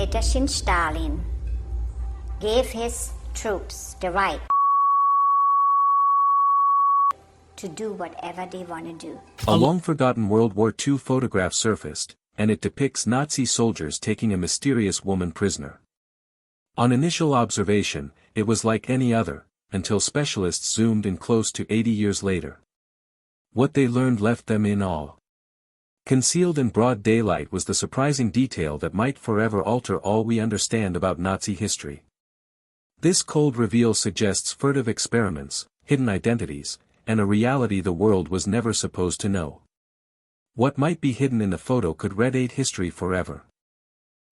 dictatorship Stalin gave his troops the right to do whatever they want to do. A long-forgotten World War II photograph surfaced, and it depicts Nazi soldiers taking a mysterious woman prisoner. On initial observation, it was like any other, until specialists zoomed in close to 80 years later. What they learned left them in awe. Concealed in broad daylight was the surprising detail that might forever alter all we understand about Nazi history. This cold reveal suggests furtive experiments, hidden identities, and a reality the world was never supposed to know. What might be hidden in the photo could redate history forever.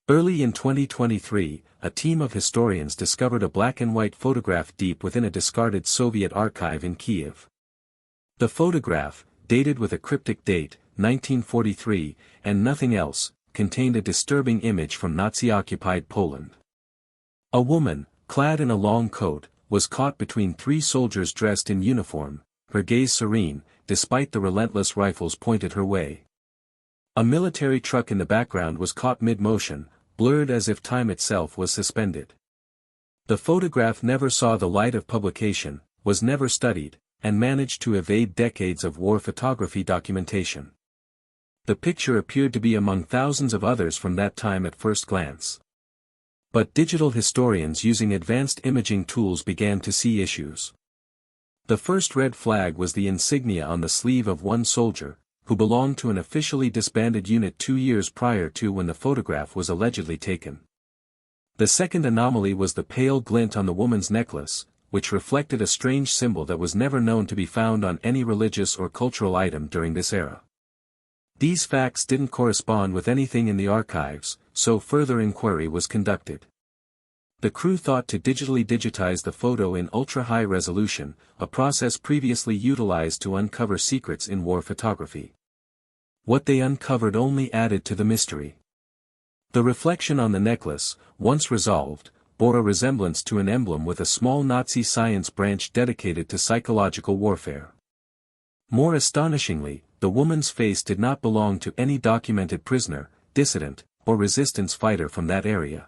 Early in 2023, a team of historians discovered a black-and-white photograph deep within a discarded Soviet archive in Kiev. The photograph, dated with a cryptic date, 1943, and nothing else, contained a disturbing image from Nazi-occupied Poland. A woman, clad in a long coat, was caught between three soldiers dressed in uniform, her gaze serene, despite the relentless rifles pointed her way. A military truck in the background was caught mid-motion, blurred as if time itself was suspended. The photograph never saw the light of publication, was never studied, and managed to evade decades of war photography documentation. The picture appeared to be among thousands of others from that time at first glance. But digital historians using advanced imaging tools began to see issues. The first red flag was the insignia on the sleeve of one soldier, who belonged to an officially disbanded unit 2 years prior to when the photograph was allegedly taken. The second anomaly was the pale glint on the woman's necklace, which reflected a strange symbol that was never known to be found on any religious or cultural item during this era. These facts didn't correspond with anything in the archives, so further inquiry was conducted. The crew thought to digitally digitize the photo in ultra-high resolution, a process previously utilized to uncover secrets in war photography. What they uncovered only added to the mystery. The reflection on the necklace, once resolved, bore a resemblance to an emblem with a small Nazi science branch dedicated to psychological warfare. More astonishingly, the woman's face did not belong to any documented prisoner, dissident, or resistance fighter from that area.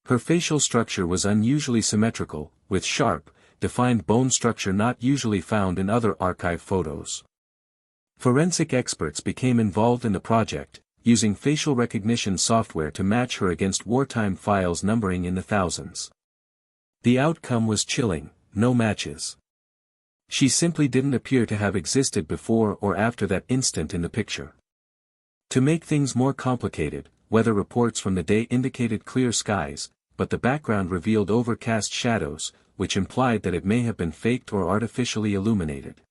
Her facial structure was unusually symmetrical, with sharp, defined bone structure not usually found in other archive photos. Forensic experts became involved in the project, using facial recognition software to match her against wartime files numbering in the thousands. The outcome was chilling: no matches. She simply didn't appear to have existed before or after that instant in the picture. To make things more complicated, weather reports from the day indicated clear skies, but the background revealed overcast shadows, which implied that it may have been faked or artificially illuminated.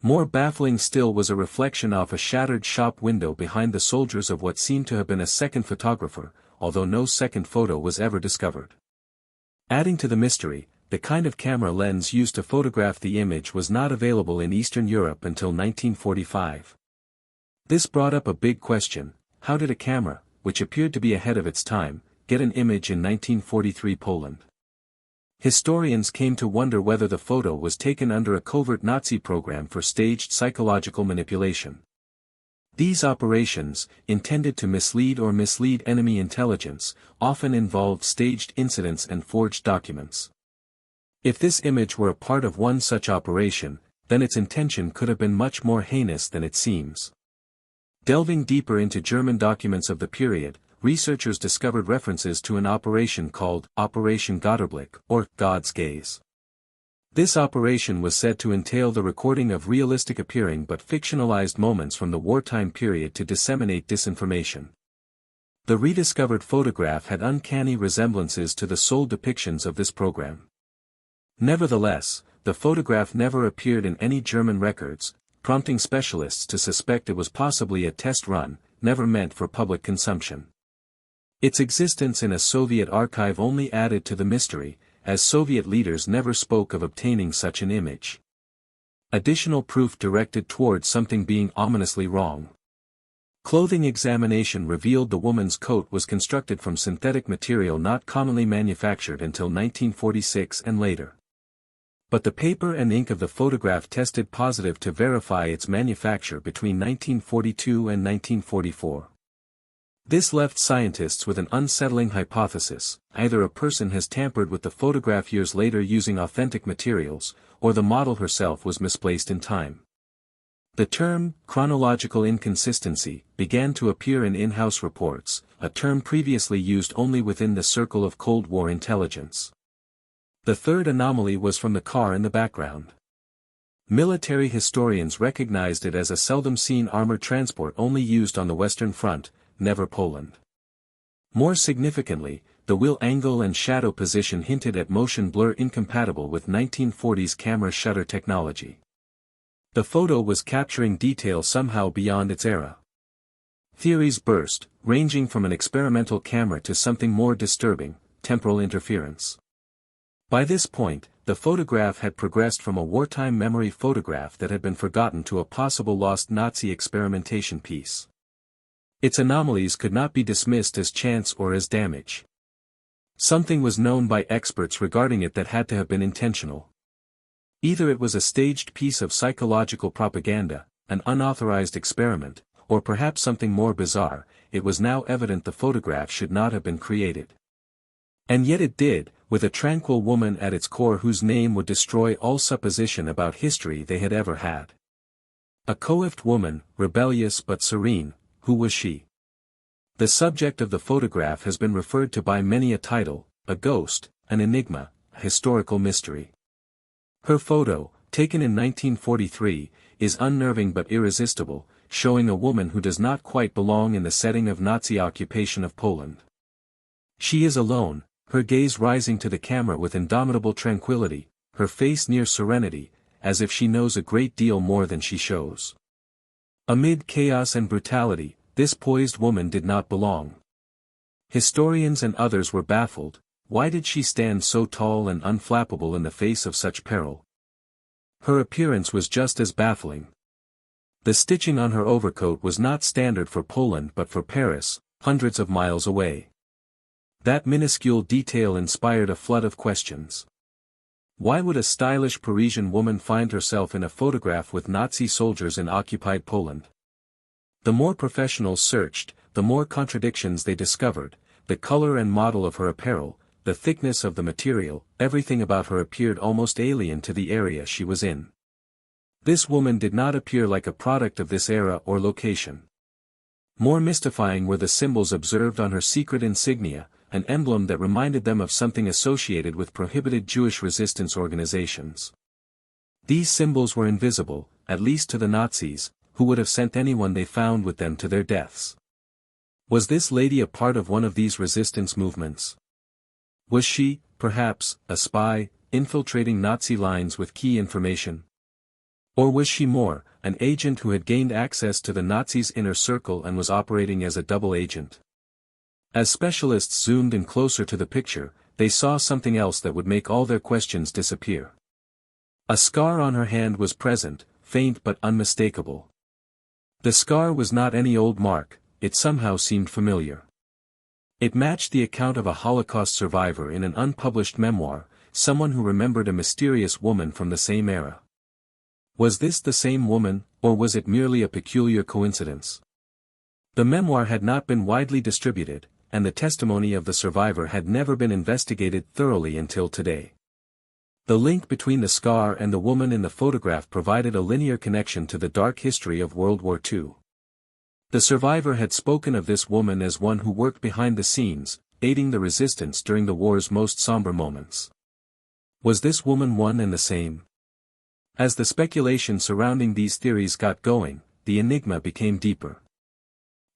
More baffling still was a reflection off a shattered shop window behind the soldiers of what seemed to have been a second photographer, although no second photo was ever discovered. Adding to the mystery, the kind of camera lens used to photograph the image was not available in Eastern Europe until 1945. This brought up a big question: how did a camera, which appeared to be ahead of its time, get an image in 1943 Poland? Historians came to wonder whether the photo was taken under a covert Nazi program for staged psychological manipulation. These operations, intended to mislead or mislead enemy intelligence, often involved staged incidents and forged documents. If this image were a part of one such operation, then its intention could have been much more heinous than it seems. Delving deeper into German documents of the period, researchers discovered references to an operation called Operation Götterblick, or God's Gaze. This operation was said to entail the recording of realistic appearing but fictionalized moments from the wartime period to disseminate disinformation. The rediscovered photograph had uncanny resemblances to the sold depictions of this program. Nevertheless, the photograph never appeared in any German records, prompting specialists to suspect it was possibly a test run, never meant for public consumption. Its existence in a Soviet archive only added to the mystery, as Soviet leaders never spoke of obtaining such an image. Additional proof directed towards something being ominously wrong. Clothing examination revealed the woman's coat was constructed from synthetic material not commonly manufactured until 1946 and later. But the paper and ink of the photograph tested positive to verify its manufacture between 1942 and 1944. This left scientists with an unsettling hypothesis: either a person has tampered with the photograph years later using authentic materials, or the model herself was misplaced in time. The term, chronological inconsistency, began to appear in in-house reports, a term previously used only within the circle of Cold War intelligence. The third anomaly was from the car in the background. Military historians recognized it as a seldom-seen armored transport only used on the Western Front, never Poland. More significantly, the wheel angle and shadow position hinted at motion blur incompatible with 1940s camera shutter technology. The photo was capturing detail somehow beyond its era. Theories burst, ranging from an experimental camera to something more disturbing: temporal interference. By this point, the photograph had progressed from a wartime memory photograph that had been forgotten to a possible lost Nazi experimentation piece. Its anomalies could not be dismissed as chance or as damage. Something was known by experts regarding it that had to have been intentional. Either it was a staged piece of psychological propaganda, an unauthorized experiment, or perhaps something more bizarre. It was now evident the photograph should not have been created. And yet it did, with a tranquil woman at its core whose name would destroy all supposition about history they had ever had. A coiffed woman, rebellious but serene. Who was she? The subject of the photograph has been referred to by many a title: a ghost, an enigma, a historical mystery. Her photo, taken in 1943, is unnerving but irresistible, showing a woman who does not quite belong in the setting of Nazi occupation of Poland. She is alone, her gaze rising to the camera with indomitable tranquility, her face near serenity, as if she knows a great deal more than she shows. Amid chaos and brutality, this poised woman did not belong. Historians and others were baffled. Why did she stand so tall and unflappable in the face of such peril? Her appearance was just as baffling. The stitching on her overcoat was not standard for Poland but for Paris, hundreds of miles away. That minuscule detail inspired a flood of questions. Why would a stylish Parisian woman find herself in a photograph with Nazi soldiers in occupied Poland? The more professionals searched, the more contradictions they discovered: the color and model of her apparel, the thickness of the material, everything about her appeared almost alien to the area she was in. This woman did not appear like a product of this era or location. More mystifying were the symbols observed on her secret insignia, an emblem that reminded them of something associated with prohibited Jewish resistance organizations. These symbols were invisible, at least to the Nazis, who would have sent anyone they found with them to their deaths. Was this lady a part of one of these resistance movements? Was she, perhaps, a spy, infiltrating Nazi lines with key information? Or was she more, an agent who had gained access to the Nazis' inner circle and was operating as a double agent? As specialists zoomed in closer to the picture, they saw something else that would make all their questions disappear. A scar on her hand was present, faint but unmistakable. The scar was not any old mark, it somehow seemed familiar. It matched the account of a Holocaust survivor in an unpublished memoir, someone who remembered a mysterious woman from the same era. Was this the same woman, or was it merely a peculiar coincidence? The memoir had not been widely distributed, and the testimony of the survivor had never been investigated thoroughly until today. The link between the scar and the woman in the photograph provided a linear connection to the dark history of World War II. The survivor had spoken of this woman as one who worked behind the scenes, aiding the resistance during the war's most somber moments. Was this woman one and the same? As the speculation surrounding these theories got going, the enigma became deeper.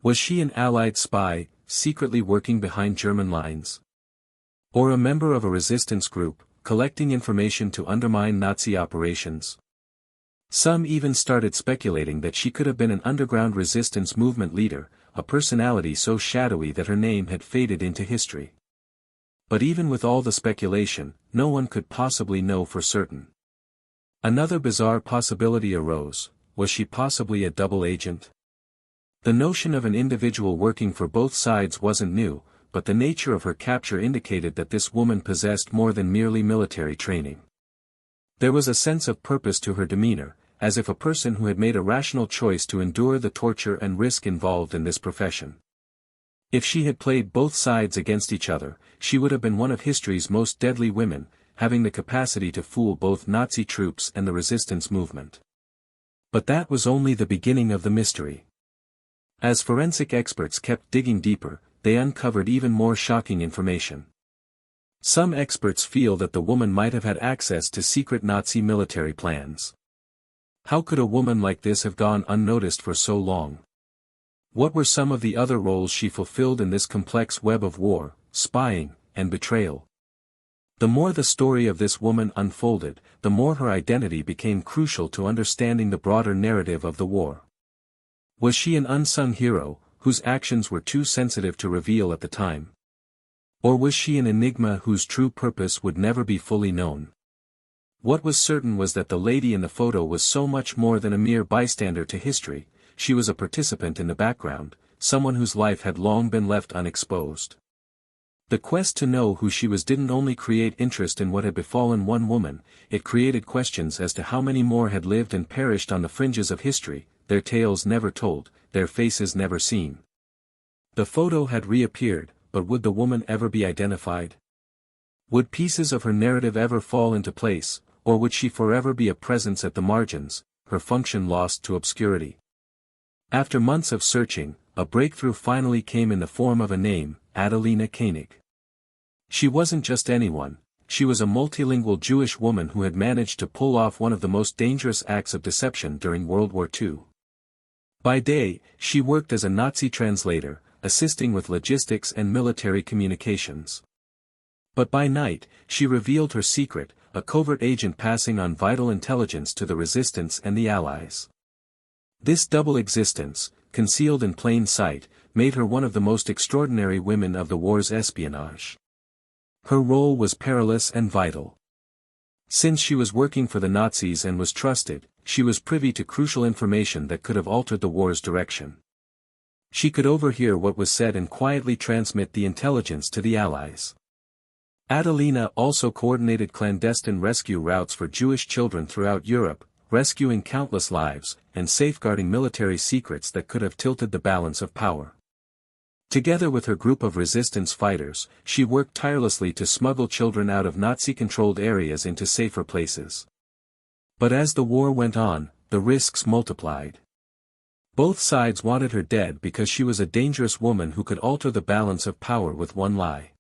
Was she an Allied spy, secretly working behind German lines? Or a member of a resistance group, collecting information to undermine Nazi operations? Some even started speculating that she could have been an underground resistance movement leader, a personality so shadowy that her name had faded into history. But even with all the speculation, no one could possibly know for certain. Another bizarre possibility arose: was she possibly a double agent? The notion of an individual working for both sides wasn't new, but the nature of her capture indicated that this woman possessed more than merely military training. There was a sense of purpose to her demeanor, as if a person who had made a rational choice to endure the torture and risk involved in this profession. If she had played both sides against each other, she would have been one of history's most deadly women, having the capacity to fool both Nazi troops and the resistance movement. But that was only the beginning of the mystery. As forensic experts kept digging deeper, they uncovered even more shocking information. Some experts feel that the woman might have had access to secret Nazi military plans. How could a woman like this have gone unnoticed for so long? What were some of the other roles she fulfilled in this complex web of war, spying, and betrayal? The more the story of this woman unfolded, the more her identity became crucial to understanding the broader narrative of the war. Was she an unsung hero, whose actions were too sensitive to reveal at the time? Or was she an enigma whose true purpose would never be fully known? What was certain was that the lady in the photo was so much more than a mere bystander to history. She was a participant in the background, someone whose life had long been left unexposed. The quest to know who she was didn't only create interest in what had befallen one woman, it created questions as to how many more had lived and perished on the fringes of history, their tales never told, their faces never seen. The photo had reappeared, but would the woman ever be identified? Would pieces of her narrative ever fall into place, or would she forever be a presence at the margins, her function lost to obscurity? After months of searching, a breakthrough finally came in the form of a name, Adelina Koenig. She wasn't just anyone, she was a multilingual Jewish woman who had managed to pull off one of the most dangerous acts of deception during World War II. By day, she worked as a Nazi translator, assisting with logistics and military communications. But by night, she revealed her secret, a covert agent passing on vital intelligence to the resistance and the Allies. This double existence, concealed in plain sight, made her one of the most extraordinary women of the war's espionage. Her role was perilous and vital. Since she was working for the Nazis and was trusted, she was privy to crucial information that could have altered the war's direction. She could overhear what was said and quietly transmit the intelligence to the Allies. Adelina also coordinated clandestine rescue routes for Jewish children throughout Europe, rescuing countless lives, and safeguarding military secrets that could have tilted the balance of power. Together with her group of resistance fighters, she worked tirelessly to smuggle children out of Nazi-controlled areas into safer places. But as the war went on, the risks multiplied. Both sides wanted her dead because she was a dangerous woman who could alter the balance of power with one lie.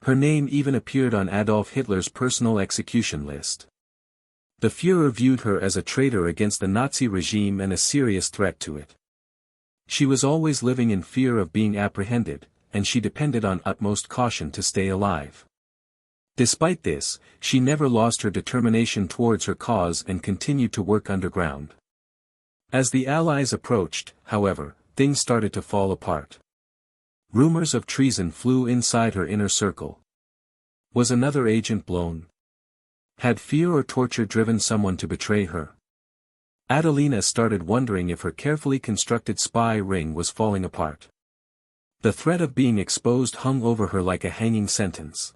Her name even appeared on Adolf Hitler's personal execution list. The Führer viewed her as a traitor against the Nazi regime and a serious threat to it. She was always living in fear of being apprehended, and she depended on utmost caution to stay alive. Despite this, she never lost her determination towards her cause and continued to work underground. As the Allies approached, however, things started to fall apart. Rumors of treason flew inside her inner circle. Was another agent blown? Had fear or torture driven someone to betray her? Adelina started wondering if her carefully constructed spy ring was falling apart. The threat of being exposed hung over her like a hanging sentence.